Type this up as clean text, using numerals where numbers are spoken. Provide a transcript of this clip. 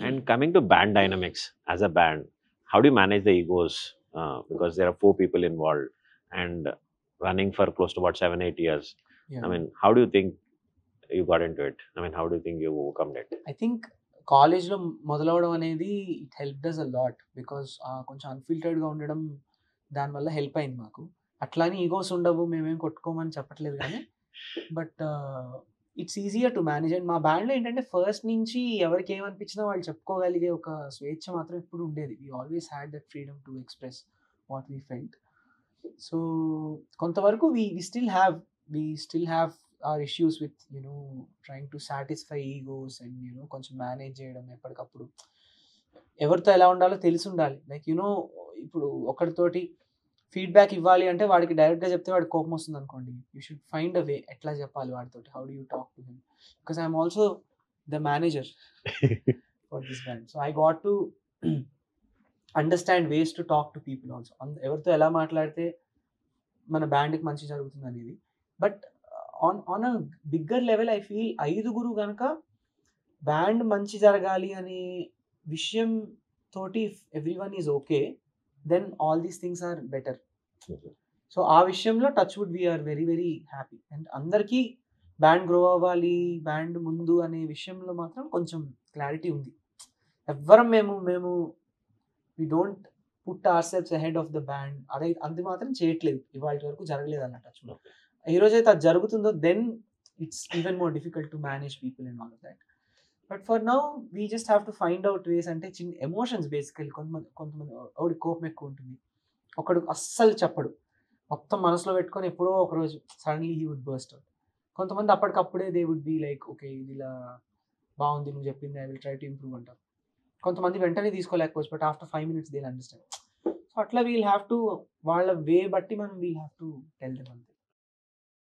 And coming to band dynamics, as a band, how do you manage the egos? Because there are four people involved and running for close to about 7, 8 years. Yeah. I mean, how do you think you got into it? I mean, how do you think you overcome it? I think కాలేజ్‌లో మొదలవ్వడం అనేది it helped us a lot because కొంచెం అన్‌ఫిల్టర్డ్‌గా ఉండడం దానివల్ల help అయింది మాకు. అట్లా అని ఈగోస్ ఉండవు, మేమేం కొట్టుకోమని చెప్పట్లేదు గానీ, but it's easier to manage. And మా బ్యాండ్‌లో ఏంటంటే ఫస్ట్ నుంచి ఎవరికి ఏమనిపించినా వాళ్ళు చెప్పుకోగలిగే ఒక స్వేచ్ఛ మాత్రం ఎప్పుడు ఉండేది. We always had that freedom to express what we felt. So కొంతవరకు we still have our issues with trying to satisfy egos and కొంచెం మేనేజ్ చేయడం ఎప్పటికప్పుడు. ఎవరితో ఎలా ఉండాలో తెలిసి ఉండాలి. లైక్ ఇప్పుడు ఒకరితోటి ఫీడ్‌బ్యాక్ ఇవ్వాలి అంటే వాడికి డైరెక్ట్‌గా చెప్తే వాడికి కోపం వస్తుంది అనుకోండి. You should find a way ఎట్లా చెప్పాలి వాడితోటి. How do you talk to him? Because I am also the manager for this band. So I got to understand ways to talk to people also. ఎవరితో ఎలా మాట్లాడితే మన బ్యాండ్‌కి మంచి జరుగుతుందనేది. But on a bigger level I feel ఐదుగురు గనక band మంచి జరగాలి అనే విషయం తోటి if everyone is okay, then all these things are better. So ఆ విషయంలో touch wood we are very very happy. And అందరికీ బ్యాండ్ గ్రో అవ్వాలి, బ్యాండ్ ముందు అనే విషయంలో మాత్రం కొంచెం క్లారిటీ ఉంది. ఎవ్వరం మేము we don't put our selves ahead of the band. అది మాత్రం చేయట్లేదు. ఇవాల్టి వరకు జరగలేదు అన్నట్టు టచ్‌లో. ఈ రోజైతే అది జరుగుతుందో then it's even more difficult to manage people and all of that. But for now we just have to find out ways. అంటే చిన్న ఎమోషన్స్ బేసికల్లీ కొంతమంది ఒకడికి కోపం ఎక్కువ ఉంటుంది, ఒకడు అస్సలు చెప్పడు, మొత్తం మనసులో పెట్టుకొని ఎప్పుడో ఒకరోజు suddenly he would burst out. కొంతమంది అప్పటికప్పుడే they would be like okay ఇది ఇలా బాగుంది నువ్వు చెప్పింది, I will try to improve అంటారు. కొంతమంది వెంటనే తీసుకోలేకపోవచ్చు, but after 5 minutes they understand. So అట్లా వీల్ హ్యావ్ టు వాళ్ళ వే బట్టి మనం we'll have to tell them అంతే.